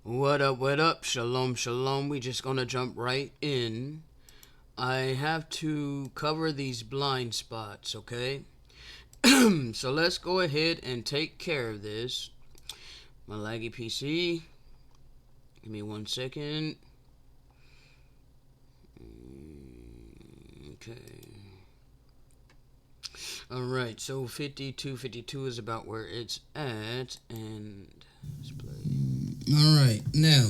What up, what up? Shalom, shalom. We just gonna jump right in. I have to cover these blind spots, okay? So let's go ahead and take care of this. My laggy PC. Give me 1 second. Okay. Alright, so 52 is about where it's at. And let's play. Alright, now.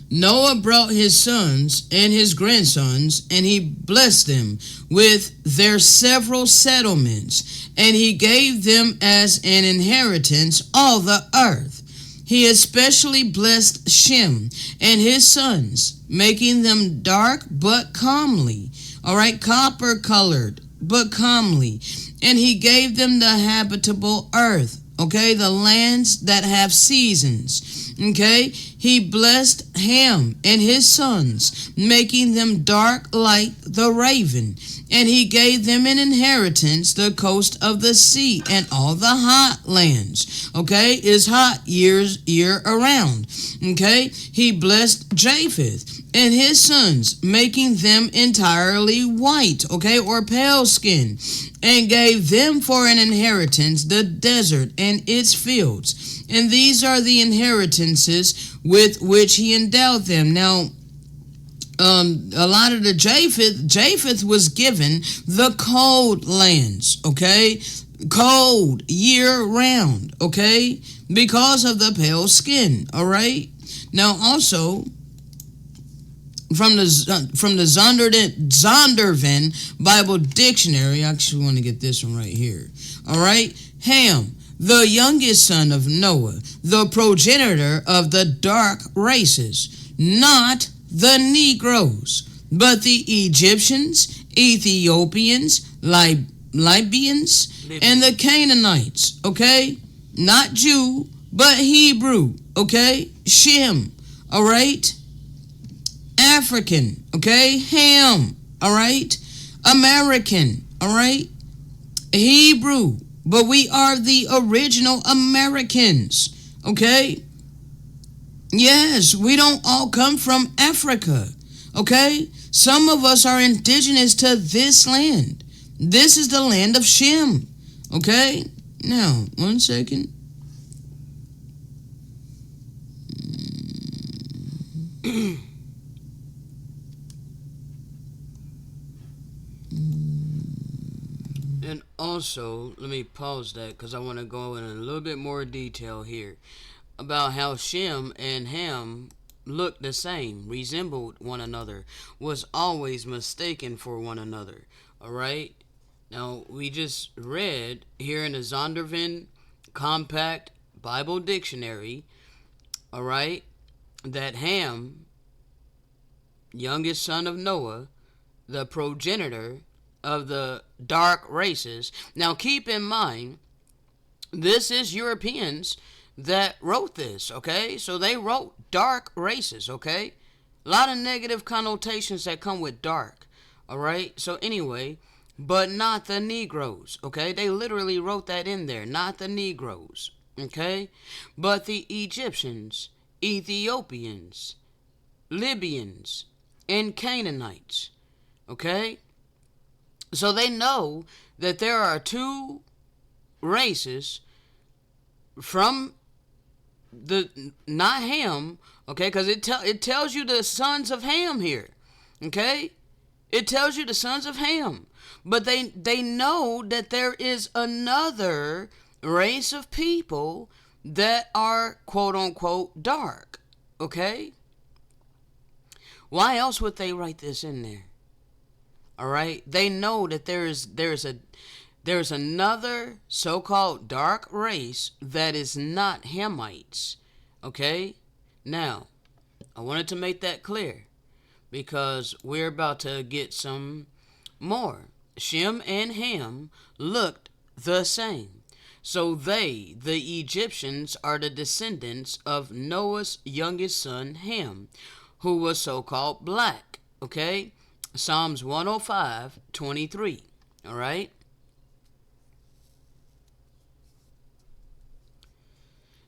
Noah brought his sons and his grandsons, and he blessed them with their several settlements, and he gave them as an inheritance all the earth. He especially blessed Shem and his sons, making them dark but comely, copper colored but comely, and he gave them the habitable earth, the lands that have seasons, He blessed Ham and his sons, making them dark like the raven, and he gave them in inheritance the coast of the sea and all the hot lands, is hot year around, He blessed Japheth and his sons, making them entirely white, or pale skin, and gave them for an inheritance the desert and its fields. And these are the inheritances with which he endowed them. Now, a lot of the Japheth was given the cold lands, cold year round, because of the pale skin, all right? Now, also, from the Zondervan Bible Dictionary, I actually want to get this one right here, all right? Ham, the youngest son of Noah, the progenitor of the dark races, not the Negroes, but the Egyptians, Ethiopians, Libyans, and the Canaanites, Not Jew, but Hebrew, Shem, all right? African, Ham, all right? American, all right? Hebrew, but we are the original Americans, Yes, we don't all come from Africa, Some of us are indigenous to this land. This is the land of Shem, Now, 1 second. And also, let me pause that because I want to go in a little bit more detail here about how Shem and Ham looked the same, resembled one another, was always mistaken for one another. Alright? Now, we just read here in the Zondervan Compact Bible Dictionary, alright, that Ham, youngest son of Noah, the progenitor of the dark races. Now keep in mind, this is Europeans that wrote this, So they wrote dark races, A lot of negative connotations that come with dark, alright? So anyway, but not the Negroes, They literally wrote that in there, not the Negroes, But the Egyptians, Ethiopians, Libyans, and Canaanites, So they know that there are two races from the, not Ham, because it tells you the sons of Ham here, It tells you the sons of Ham. But they know that there is another race of people that are quote-unquote dark, Why else would they write this in there? Alright? They know that there's another so-called dark race that is not Hamites. Now, I wanted to make that clear because we're about to get some more. Shem and Ham looked the same. So they, the Egyptians, are the descendants of Noah's youngest son, Ham, who was so-called black, Psalms 105:23, all right?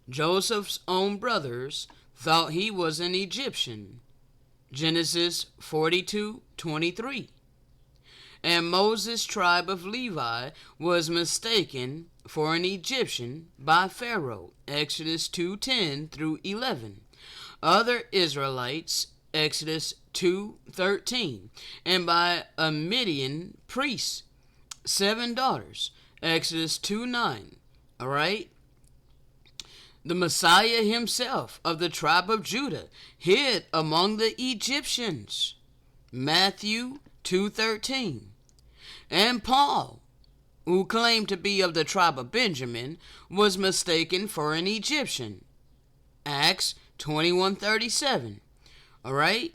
Joseph's own brothers thought he was an Egyptian. Genesis 42:23. And Moses' tribe of Levi was mistaken for an Egyptian by Pharaoh. Exodus 2:10 through 11. Other Israelites, Exodus 2:13. And by a Midian priest, 7 daughters, Exodus 2:9. All right? The Messiah himself of the tribe of Judah hid among the Egyptians. Matthew 2:13. And Paul, who claimed to be of the tribe of Benjamin, was mistaken for an Egyptian. Acts 21:37. All right?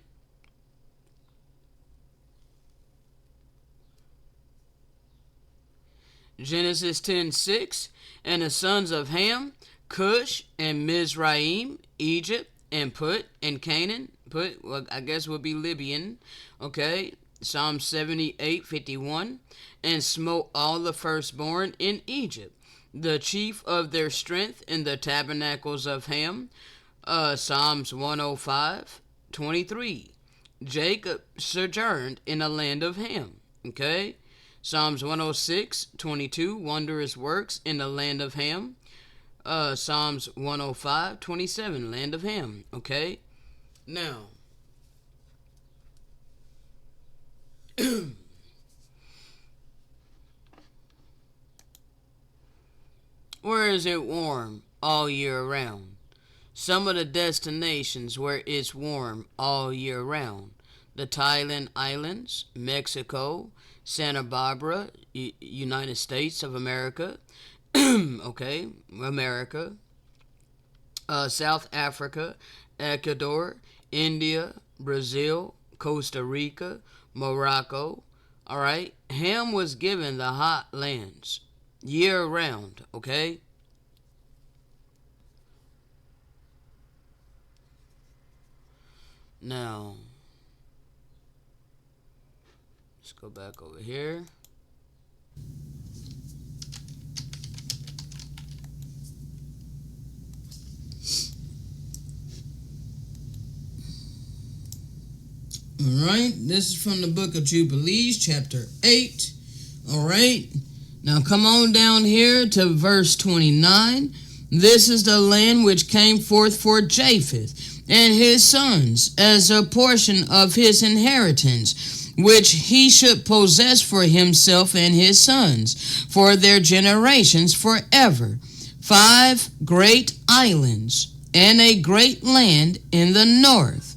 Genesis 10:6. And the sons of Ham, Cush and Mizraim, Egypt, and Put, and Canaan. Put, well, I guess would be Libyan. Okay. Psalm 78:51. And smote all the firstborn in Egypt, the chief of their strength in the tabernacles of Ham. Psalms 105:23. Jacob sojourned in the land of Ham. Okay. Psalms 106:22. Wondrous works in the land of Ham. Psalms 105:27. Land of Ham. Okay. Now, where is it warm all year round? Some of the destinations where it's warm all year round: the Thailand Islands, Mexico, Santa Barbara, United States of America, okay, America, South Africa, Ecuador, India, Brazil, Costa Rica, Morocco. All right, Ham was given the hot lands year round. Okay. Now, let's go back over here. Alright, this is from the book of Jubilees, chapter 8. Alright, now come on down here to verse 29. This is the land which came forth for Japheth and his sons as a portion of his inheritance, which he should possess for himself and his sons, for their generations forever. 5 great islands and a great land in the north.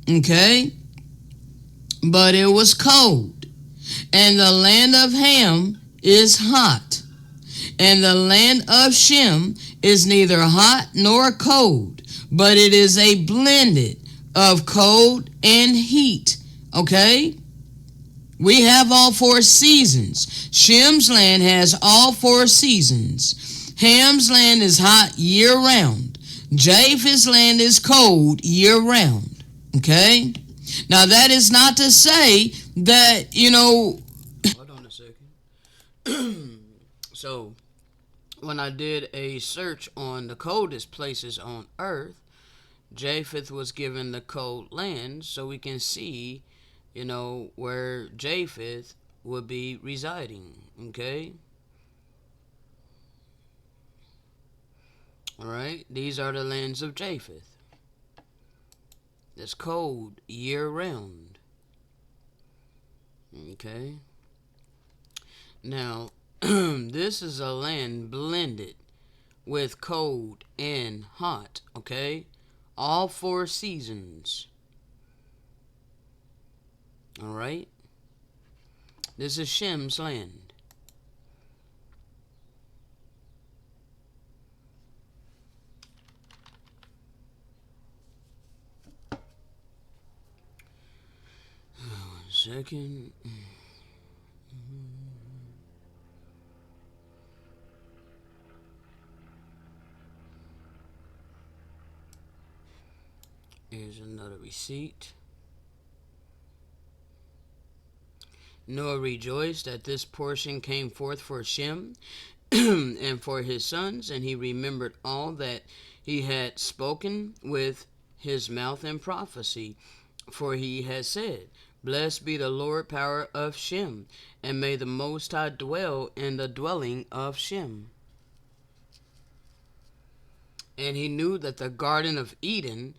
Okay? But it was cold, and the land of Ham is hot, and the land of Shem is neither hot nor cold, but it is a blended of cold and heat. Okay? We have all 4 seasons. Shem's land has all 4 seasons. Ham's land is hot year round. Japheth's land is cold year round. Okay? Now, that is not to say that, Hold on a second. So, when I did a search on the coldest places on earth, Japheth was given the cold land, so we can see, where Japheth would be residing. Okay? Alright, these are the lands of Japheth. It's cold year round. Okay. Now, this is a land blended with cold and hot. Okay. All 4 seasons. Alright. This is Shem's land. Second. Here's another receipt. Noah rejoiced that this portion came forth for Shem and for his sons, and he remembered all that he had spoken with his mouth in prophecy. For he has said, Blessed be the Lord power of Shem, and may the Most High dwell in the dwelling of Shem. And he knew that the Garden of Eden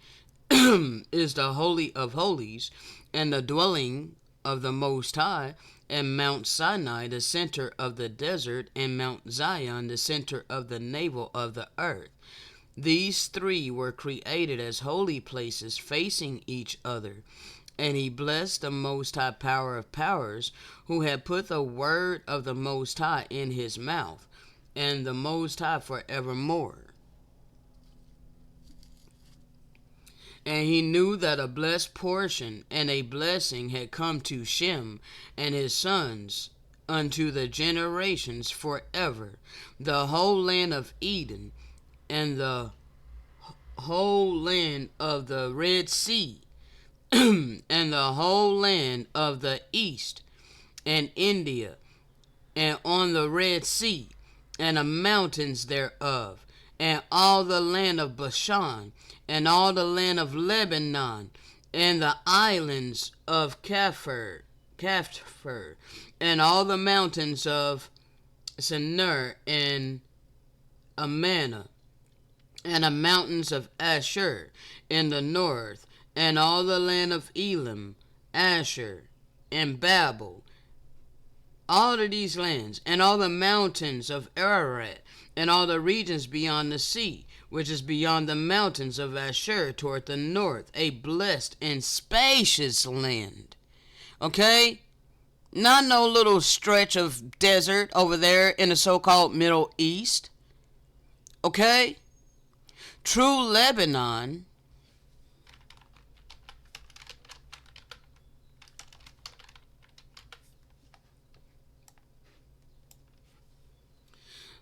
is the Holy of Holies, and the dwelling of the Most High, and Mount Sinai the center of the desert, and Mount Zion the center of the navel of the earth. These three were created as holy places facing each other. And he blessed the Most High power of powers, who had put the word of the Most High in his mouth, and the Most High forevermore. And he knew that a blessed portion and a blessing had come to Shem and his sons unto the generations forever, the whole land of Eden, and the whole land of the Red Sea, and the whole land of the east, and India, and on the Red Sea, and the mountains thereof, and all the land of Bashan, and all the land of Lebanon, and the islands of Kaphir, and all the mountains of Senir and Amana, and the mountains of Asher in the north, and all the land of Elam, Asher, and Babel, all of these lands, and all the mountains of Ararat, and all the regions beyond the sea, which is beyond the mountains of Asher toward the north, a blessed and spacious land. Okay? Not no little stretch of desert over there in the so-called Middle East. Okay? True Lebanon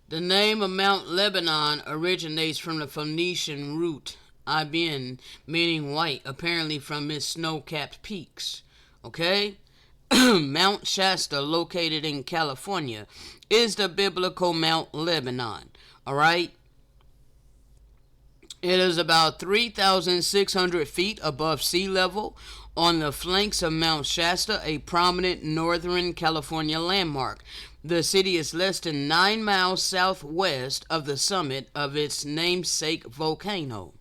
The name of Mount Lebanon originates from the Phoenician root Ibn, meaning white, apparently from its snow-capped peaks. Okay? Mount Shasta, located in California, is the biblical Mount Lebanon. Alright? It is about 3,600 feet above sea level on the flanks of Mount Shasta, a prominent northern California landmark. The city is less than 9 miles southwest of the summit of its namesake volcano.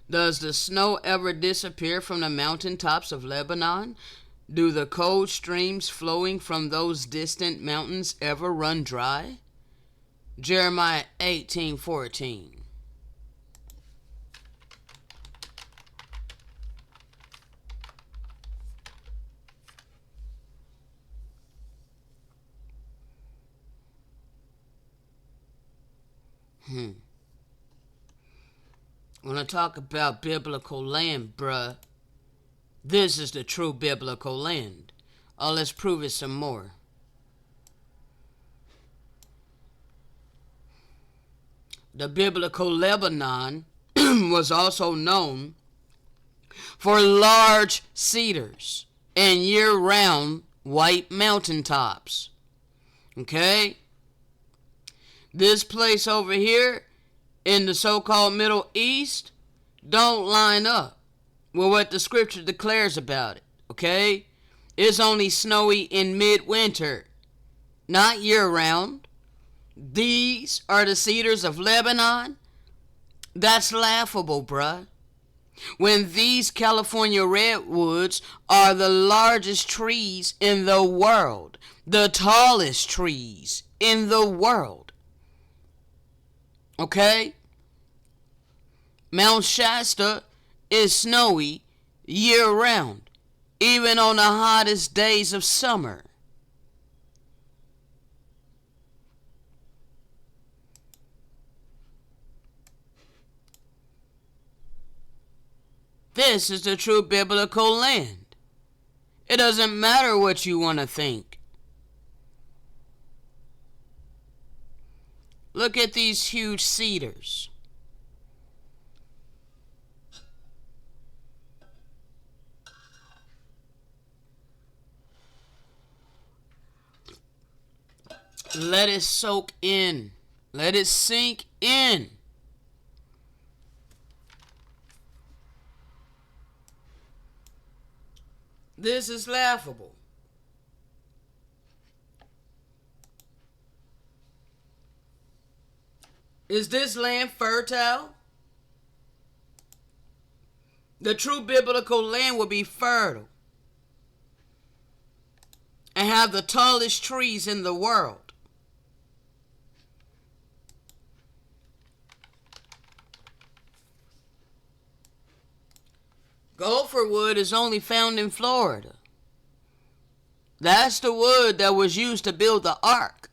Does the snow ever disappear from the mountain tops of Lebanon? Do the cold streams flowing from those distant mountains ever run dry? Jeremiah 18:14. When I talk about biblical land, bruh, this is the true biblical land. Oh, let's prove it some more. The biblical Lebanon was also known for large cedars and year-round white mountaintops. Okay? This place over here in the so-called Middle East don't line up with what the scripture declares about it. Okay? It's only snowy in midwinter, not year-round. These are the cedars of Lebanon? That's laughable, bruh. When these California redwoods are the largest trees in the world, the tallest trees in the world. Okay? Mount Shasta is snowy year-round, even on the hottest days of summer. This is the true biblical land. It doesn't matter what you want to think. Look at these huge cedars. Let it soak in. Let it sink in. This is laughable. Is this land fertile? The true biblical land will be fertile and have the tallest trees in the world. Gopher wood is only found in Florida. That's the wood that was used to build the ark.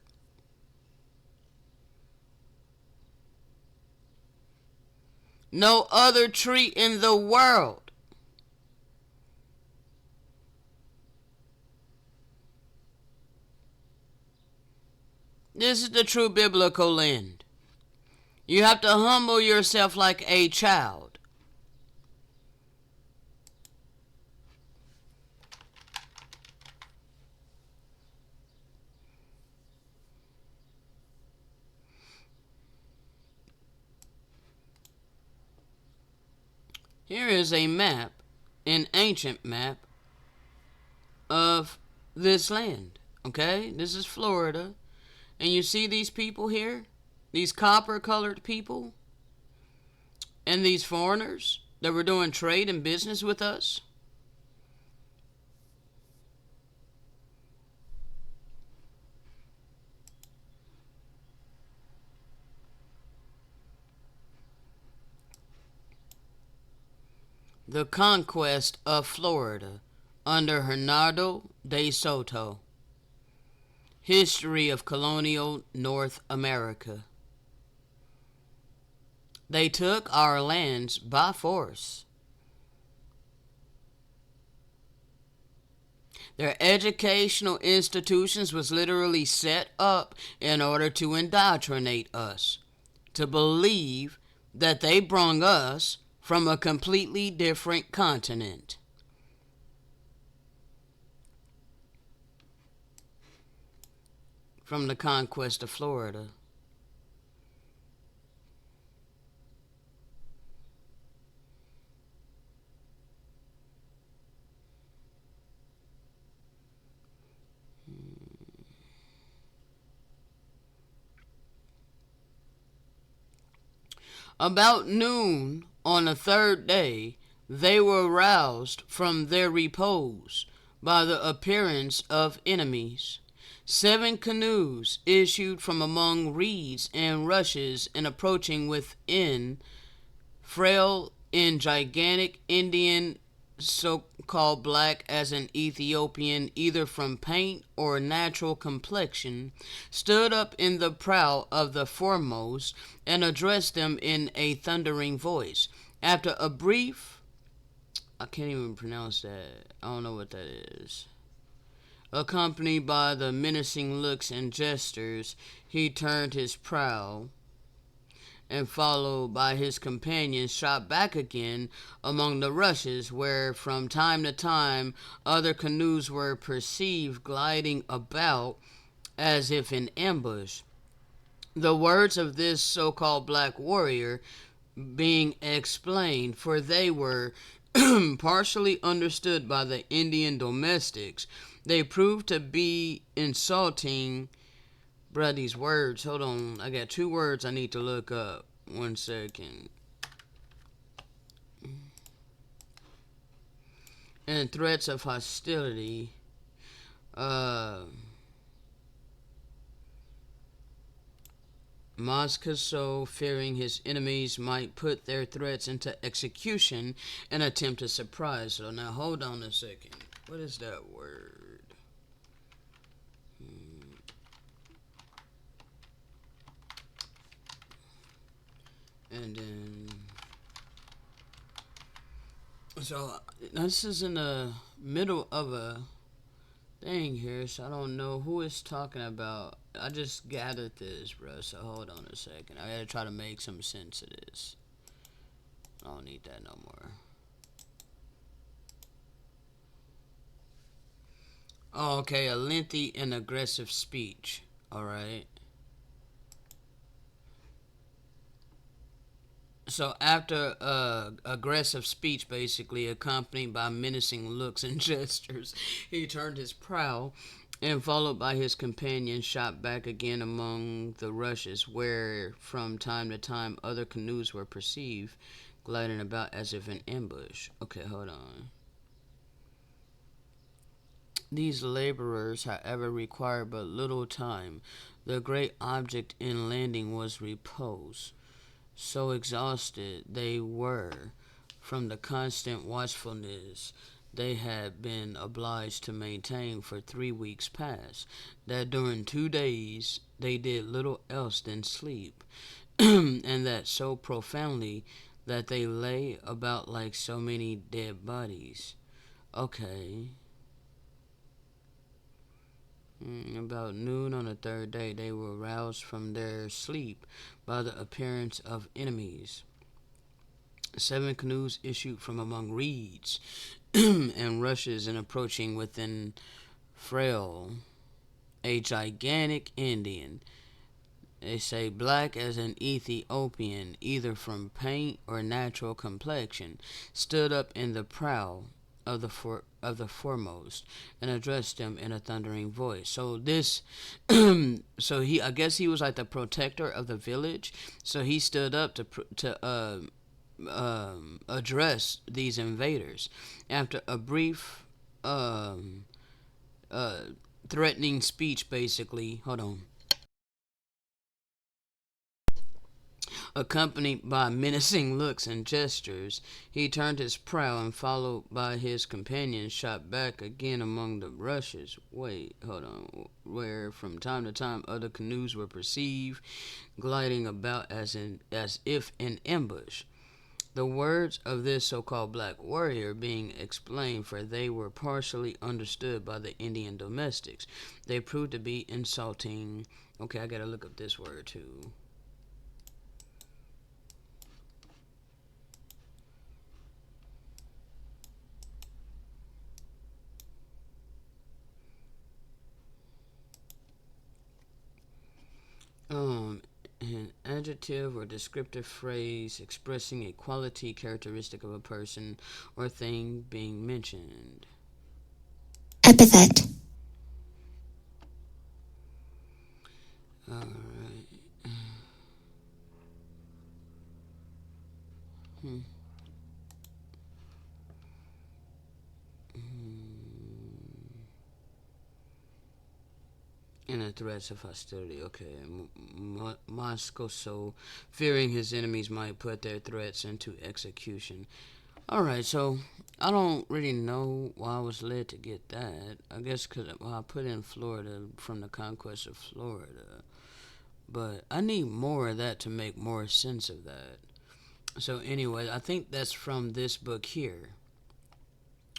No other tree in the world This is the true biblical land. You have to humble yourself like a child. Here is a map, an ancient map of this land. Okay, this is Florida. And you see these people here? These copper-colored people? And these foreigners that were doing trade and business with us? The conquest of Florida under Hernando de Soto. History of colonial North America. They took our lands by force. Their educational institutions was literally set up in order to indoctrinate us, to believe that they brung us from a completely different continent. From the conquest of Florida. About noon on the third day, they were roused from their repose by the appearance of enemies. 7 canoes issued from among reeds and rushes, and approaching within, frail and gigantic Indian, so-called black as an Ethiopian, either from paint or natural complexion, stood up in the prow of the foremost and addressed them in a thundering voice. After a brief, I can't even pronounce that, I don't know what that is, accompanied by the menacing looks and gestures, he turned his prow and, followed by his companions, shot back again among the rushes, where from time to time other canoes were perceived gliding about as if in ambush. The words of this so-called black warrior being explained, for they were partially understood by the Indian domestics, they proved to be insulting. Bruh, these words, hold on, I got 2 words I need to look up. 1 second. And threats of hostility. Moscoso, fearing his enemies might put their threats into execution and attempt to surprise. So now hold on a second. What is that word? And then, so this is in the middle of a thing here, so I don't know who it's talking about. I just gathered this, bro, so hold on a second. I gotta try to make some sense of this. I don't need that no more. Oh, okay, a lengthy and aggressive speech. All right. So after aggressive speech, basically accompanied by menacing looks and gestures, he turned his prow and, followed by his companions, shot back again among the rushes, where from time to time other canoes were perceived gliding about as if in ambush. Okay, hold on. These laborers, however, required but little time. The great object in landing was repose. So exhausted they were from the constant watchfulness they had been obliged to maintain for 3 weeks past, that during 2 days they did little else than sleep, and that so profoundly that they lay about like so many dead bodies. Okay. About noon on the third day, they were roused from their sleep by the appearance of enemies. 7 canoes issued from among reeds and rushes, and approaching within frail, a gigantic Indian, they say black as an Ethiopian, either from paint or natural complexion, stood up in the prow of the foremost, and addressed them in a thundering voice. So this, so he, I guess he was like the protector of the village. So he stood up to address these invaders. After a brief uh, threatening speech, basically, hold on, accompanied by menacing looks and gestures, he turned his prow and, followed by his companions, shot back again among the rushes. Wait, hold on. Where from time to time other canoes were perceived gliding about as if in ambush. The words of this so-called black warrior being explained, for they were partially understood by the Indian domestics, they proved to be insulting. Okay, I gotta look up this word too. An adjective or descriptive phrase expressing a quality characteristic of a person or thing being mentioned. Epithet. Alright. Hmm. And the threats of hostility. Okay. Moscow, so fearing his enemies might put their threats into execution. Alright, so I don't really know why I was led to get that. I guess because I put in Florida from the conquest of Florida. But I need more of that to make more sense of that. So anyway, I think that's from this book here.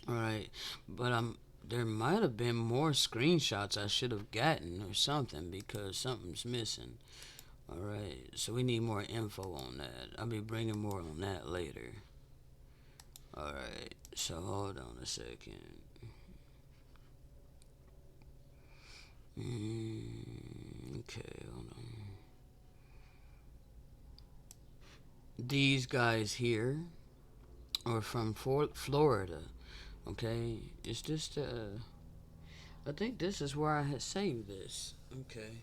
Alright, but there might have been more screenshots I should have gotten or something, because something's missing. Alright, so we need more info on that. I'll be bringing more on that later. Alright, so hold on a second. Okay, hold on. These guys here are from Florida. Okay, is this I think this is where I had saved this. Okay.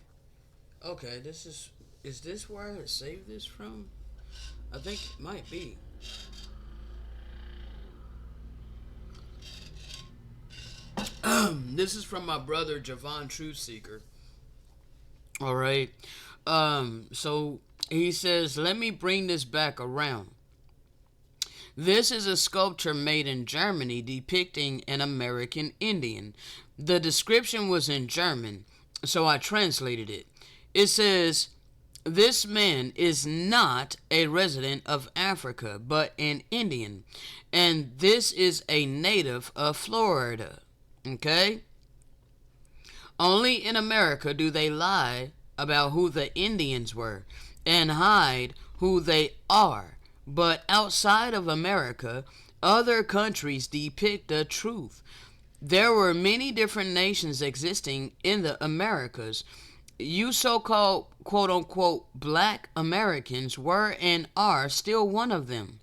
Okay, is this where I had saved this from? I think it might be. This is from my brother Javon Truthseeker. Alright. So he says, let me bring this back around. This is a sculpture made in Germany depicting an American Indian. The description was in German, so I translated it. It says, this man is not a resident of Africa, but an Indian, and this is a native of Florida. Okay? Only in America do they lie about who the Indians were and hide who they are. But outside of America, other countries depict the truth. There were many different nations existing in the Americas, You so-called quote-unquote black Americans were and are still one of them.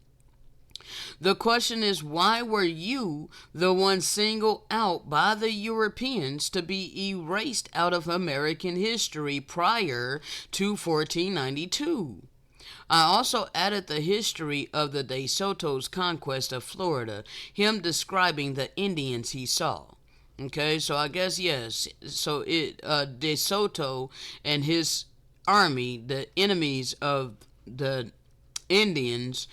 The question is, why were you the one singled out by the Europeans to be erased out of American history prior to 1492? I also added the history of the De Soto's conquest of Florida, him describing the Indians he saw. Okay, so I guess yes. So De Soto and his army, the enemies of the Indians,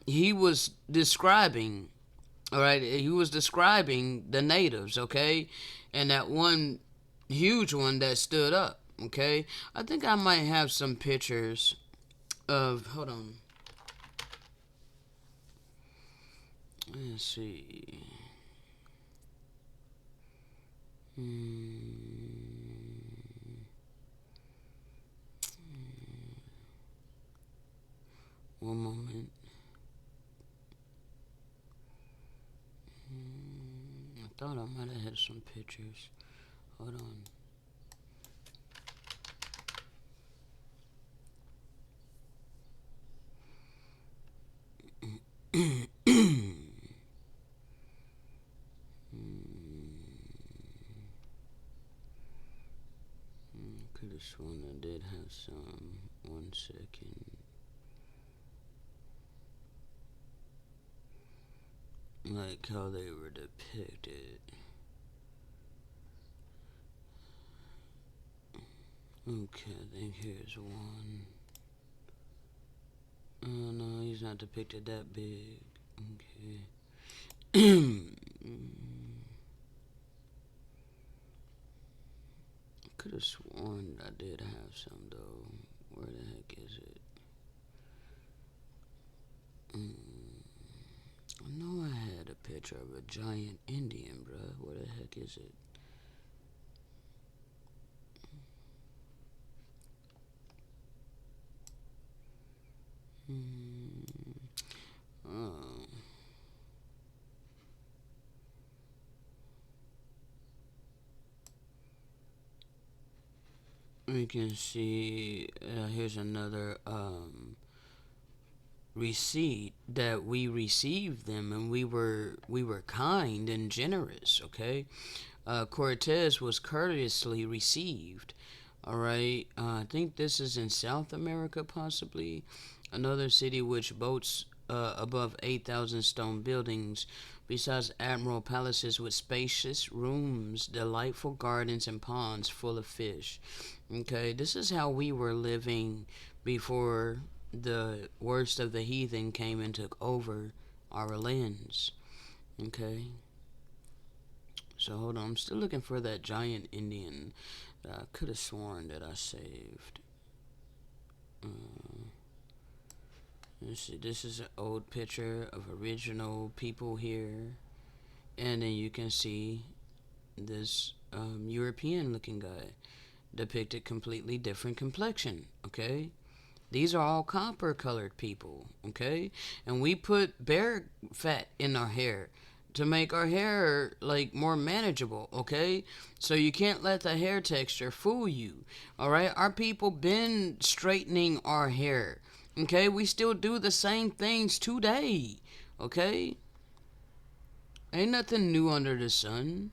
he was describing. All right, he was describing the natives. Okay, and that one huge one that stood up. Okay, I think I might have some pictures of. Hold on. Let's see. One moment. I thought I might have had some pictures. Hold on. Could have sworn I did have some. 1 second. Like how they were depicted. Okay, I think here's one. Oh no, he's not depicted that big. Okay. Could have sworn I did have some though. Where the heck is it? I know I had a picture of a giant Indian, bruh. Where the heck is it? Oh. We can see, here's another receipt that we received them, and we were kind and generous. Okay, Cortez was courteously received. All right, I think this is in South America, possibly another city which boasts above 8,000 stone buildings, besides admiral palaces with spacious rooms, delightful gardens, and ponds full of fish. Okay, this is how we were living before the worst of the heathen came and took over our lands. Okay, so hold on, I'm still looking for that giant Indian that I could have sworn that I saved. Let's see, this is an old picture of original people here, and then you can see this European looking guy depicted completely different complexion. Okay, these are all copper colored people. Okay, and we put bear fat in our hair to make our hair like more manageable. Okay, so you can't let the hair texture fool you. All right, our people been straightening our hair. Okay, we still do the same things today. Okay, ain't nothing new under the sun.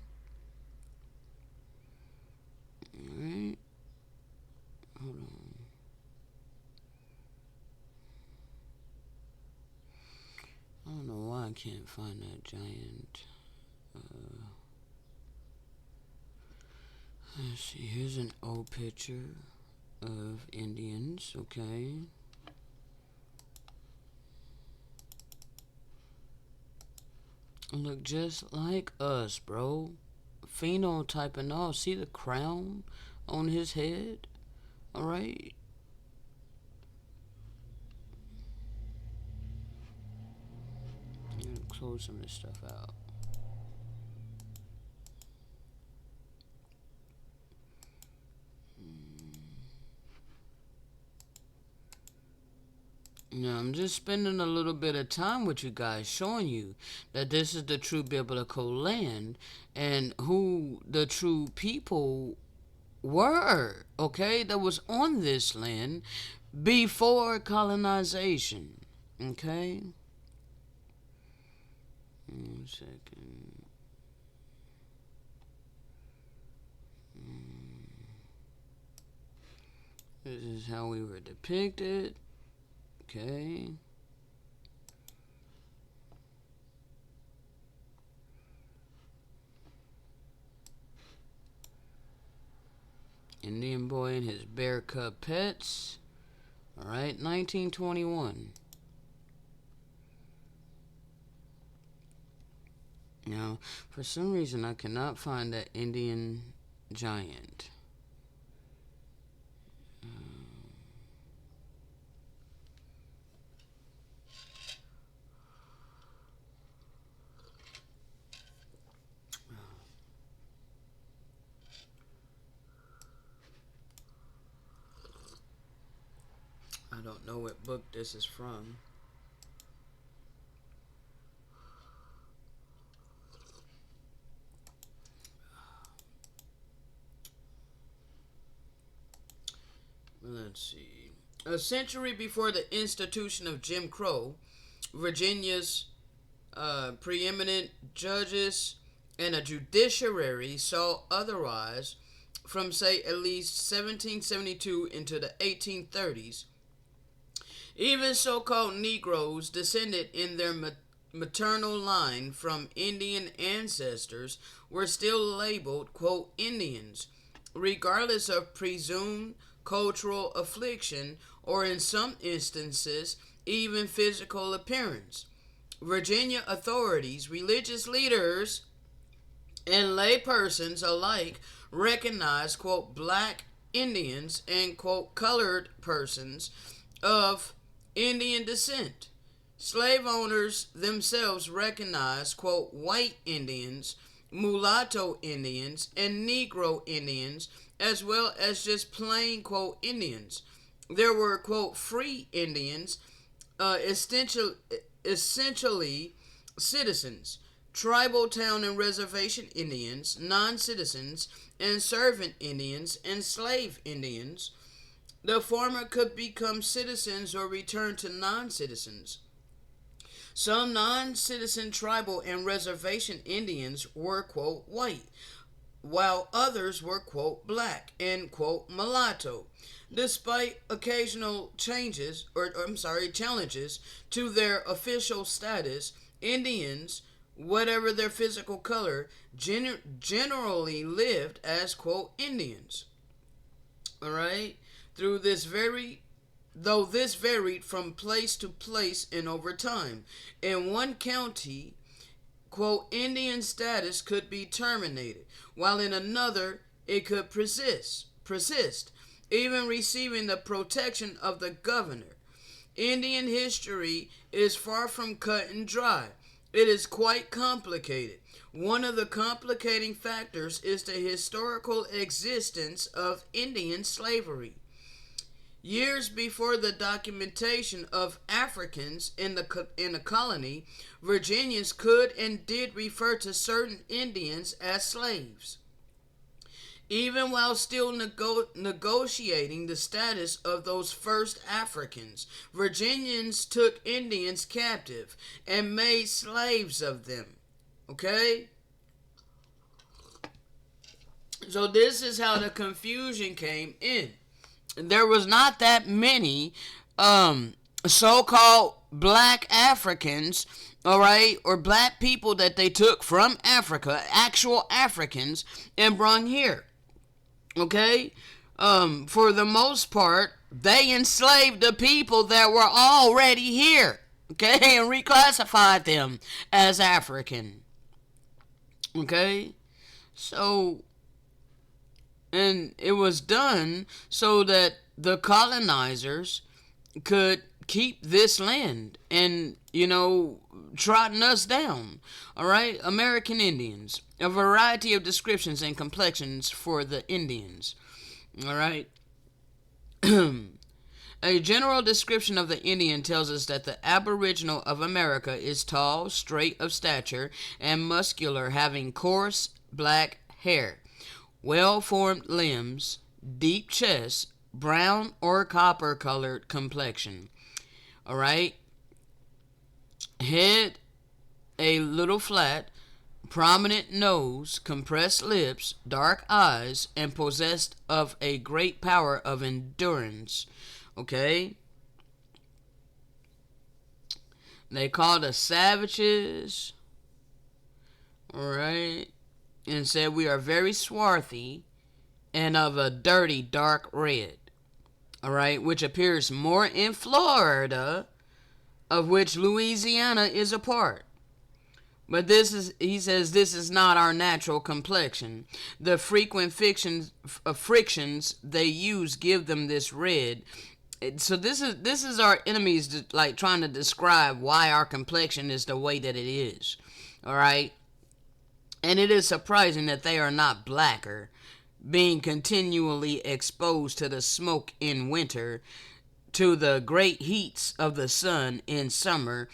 Alright, hold on. I don't know why I can't find that giant. Let's see, here's an old picture of Indians. Okay. Look just like us, bro. Phenotype and all. See the crown on his head? Alright. I'm gonna close some of this stuff out. Now, I'm just spending a little bit of time with you guys, showing you that this is the true biblical land and who the true people were, okay, that was on this land before colonization. Okay? 1 second. This is how we were depicted. Okay. Indian boy and his bear cub pets. Alright, 1921. Now, for some reason, I cannot find that Indian giant. I don't know what book this is from. Let's see. A century before the institution of Jim Crow, Virginia's preeminent judges and a judiciary saw otherwise from, say, at least 1772 into the 1830s. Even so-called Negroes descended in their maternal line from Indian ancestors were still labeled, quote, Indians, regardless of presumed cultural affliction or, in some instances, even physical appearance. Virginia authorities, religious leaders, and laypersons alike recognized, quote, black Indians and, quote, colored persons of Indian descent. Slave owners themselves recognized, quote, white Indians, mulatto Indians, and Negro Indians, as well as just plain, quote, Indians. There were, quote, free Indians, essentially citizens, tribal town and reservation Indians, non-citizens, and servant Indians, and slave Indians. The former could become citizens or return to non-citizens. Some non-citizen tribal and reservation Indians were, quote, white, while others were, quote, black and, quote, mulatto. Despite occasional challenges to their official status, Indians, whatever their physical color, generally lived as, quote, Indians. All right? Though this varied from place to place and over time. In one county, quote, Indian status could be terminated, while in another it could persist, even receiving the protection of the governor. Indian history is far from cut and dry. It is quite complicated. One of the complicating factors is the historical existence of Indian slavery. Years before the documentation of Africans in the colony, Virginians could and did refer to certain Indians as slaves. Even while still negotiating the status of those first Africans, Virginians took Indians captive and made slaves of them. Okay? So this is how the confusion came in. There was not that many so-called black Africans, all right, or black people that they took from Africa, actual Africans, and brought here. Okay? For the most part, they enslaved the people that were already here. Okay? And reclassified them as African. Okay? So, and it was done so that the colonizers could keep this land and, trotting us down. All right? American Indians. A variety of descriptions and complexions for the Indians. All right? A general description of the Indian tells us that the aboriginal of America is tall, straight of stature, and muscular, having coarse black hair. well-formed limbs, deep chest, brown or copper-colored complexion. All right. Head a little flat, prominent nose, compressed lips, dark eyes, and possessed of a great power of endurance. Okay. They called us savages. All right. And said we are very swarthy and of a dirty dark red. All right. Which appears more in Florida, of which Louisiana is a part. But he says, this is not our natural complexion. The frequent frictions they use give them this red. So this is our enemies like trying to describe why our complexion is the way that it is. All right. And it is surprising that they are not blacker, being continually exposed to the smoke in winter, to the great heats of the sun in summer,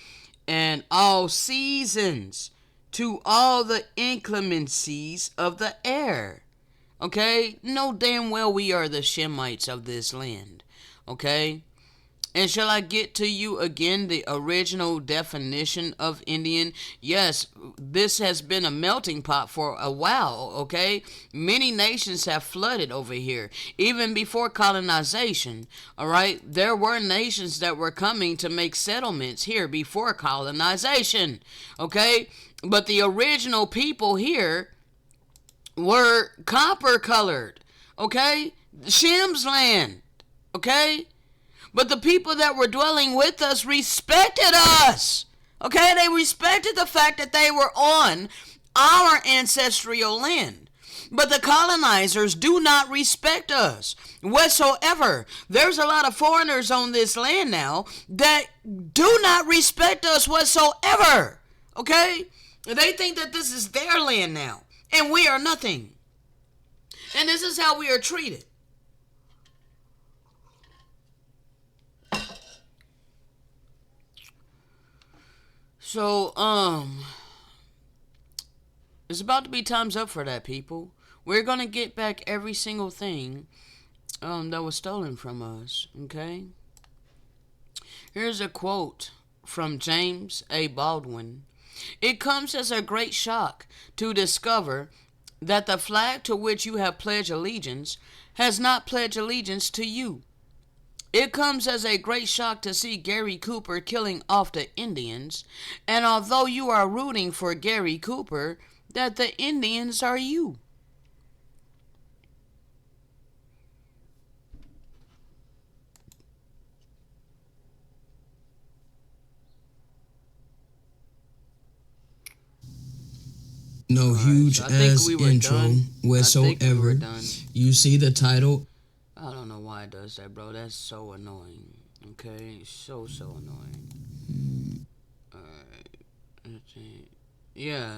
and all seasons, to all the inclemencies of the air. Okay? Know damn well we are the Shemites of this land. Okay? And shall I get to you again the original definition of Indian? Yes, this has been a melting pot for a while, okay? Many nations have flooded over here, even before colonization, all right? There were nations that were coming to make settlements here before colonization, okay? But the original people here were copper-colored, okay? Shem's land, okay? But the people that were dwelling with us respected us. Okay, they respected the fact that they were on our ancestral land. But the colonizers do not respect us whatsoever. There's a lot of foreigners on this land now that do not respect us whatsoever. Okay? They think that this is their land now, and we are nothing. And this is how we are treated. So, it's about to be time's up for that, people. We're going to get back every single thing that was stolen from us, okay? Here's a quote from James A. Baldwin. It comes as a great shock to discover that the flag to which you have pledged allegiance has not pledged allegiance to you. It comes as a great shock to see Gary Cooper killing off the Indians, and although you are rooting for Gary Cooper, that the Indians are you. No huge ass intro whatsoever. You see the title. I don't know why it does that, bro. That's so annoying. Okay? So annoying. Alright. Yeah.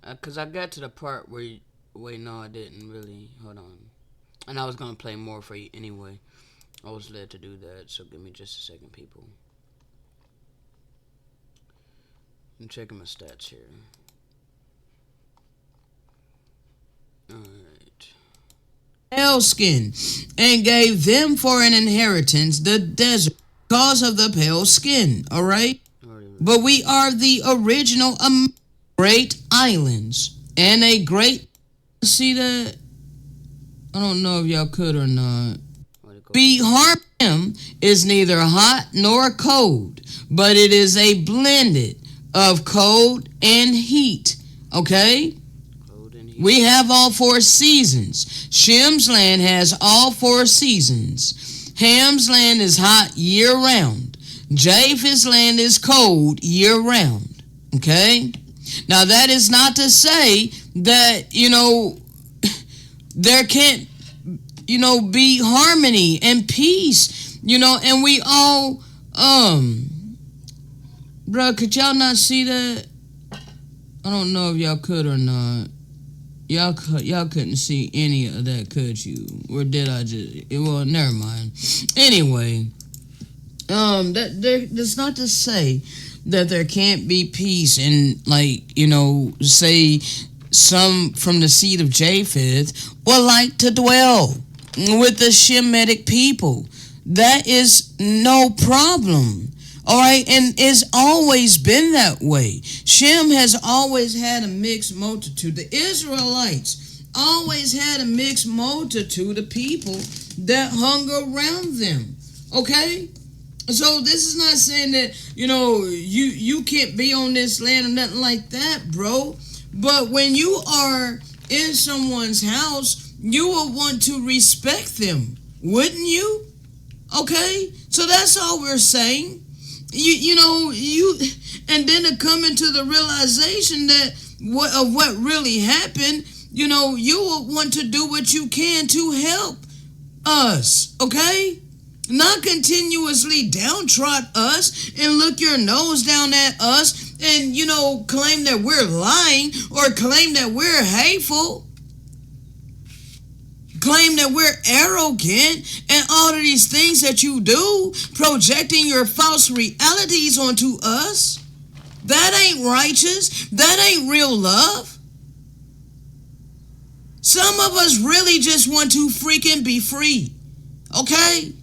Because I got to the part where... Wait, no, I didn't really. Hold on. And I was going to play more for you anyway. I was led to do that, so give me just a second, people. I'm checking my stats here. Alright. Pale skin, and gave them for an inheritance the desert because of the pale skin, alright? But we are the original great islands, and a great... See that? I don't know if y'all could or not. Be harm him is neither hot nor cold, but it is a blended of cold and heat, okay? We have all 4 seasons. Shem's land has all 4 seasons. Ham's land is hot year-round. Japheth's land is cold year-round. Okay? Now, that is not to say that, there can't, be harmony and peace, and we all, bruh, could y'all not see that? I don't know if y'all could or not. Y'all couldn't see any of that, could you? Or did I just... Well, never mind. Anyway, that's not to say that there can't be peace and, say, some from the seed of Japheth would like to dwell with the Shemitic people. That is no problem. All right, and it's always been that way. Shem has always had a mixed multitude. The Israelites always had a mixed multitude of people that hung around them. Okay? So this is not saying that, you can't be on this land or nothing like that, bro. But when you are in someone's house, you will want to respect them, wouldn't you? Okay? So that's all we're saying. And then to come into the realization that what really happened, you will want to do what you can to help us, okay? Not continuously downtrot us and look your nose down at us and, claim that we're lying or claim that we're hateful. Claim that we're arrogant and all of these things that you do, projecting your false realities onto us. That ain't righteous. That ain't real love. Some of us really just want to freaking be free. Okay?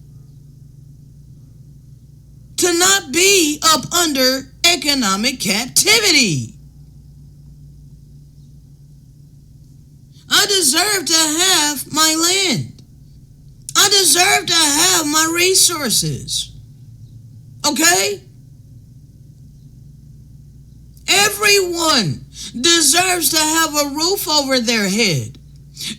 To not be up under economic captivity. I deserve to have my land. I deserve to have my resources. Okay? Everyone deserves to have a roof over their head.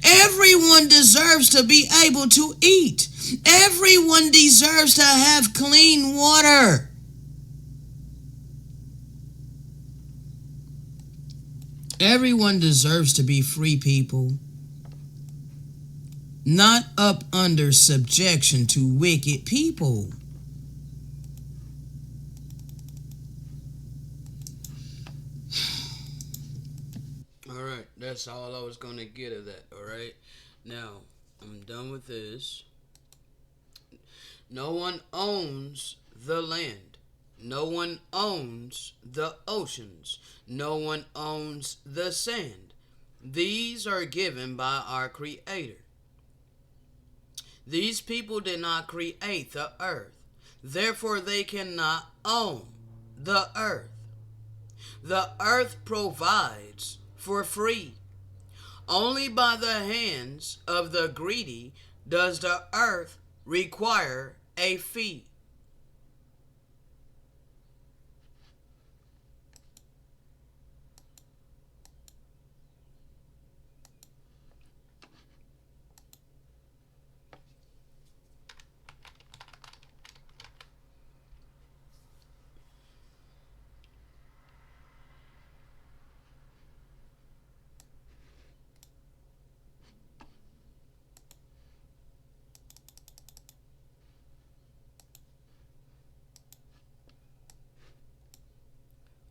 Everyone deserves to be able to eat. Everyone deserves to have clean water. Everyone deserves to be free, people. Not up under subjection to wicked people. Alright, that's all I was going to get of that, alright? Now, I'm done with this. No one owns the land. No one owns the oceans. No one owns the sand. These are given by our Creator. These people did not create the earth. Therefore, they cannot own the earth. The earth provides for free. Only by the hands of the greedy does the earth require a fee.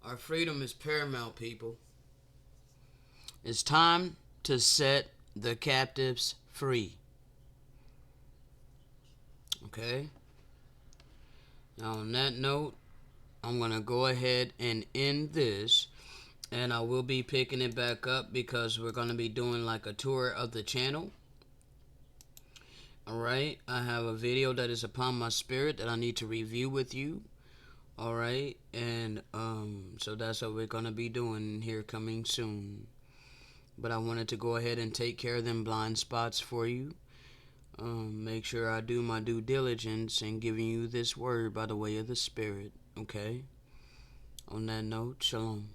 Our freedom is paramount, people. It's time to set the captives free. Okay? Now, on that note, I'm going to go ahead and end this. And I will be picking it back up because we're going to be doing like a tour of the channel. Alright? I have a video that is upon my spirit that I need to review with you. Alright, and so that's what we're gonna be doing here coming soon. But I wanted to go ahead and take care of them blind spots for you. Make sure I do my due diligence in giving you this word by the way of the Spirit. Okay? On that note, shalom.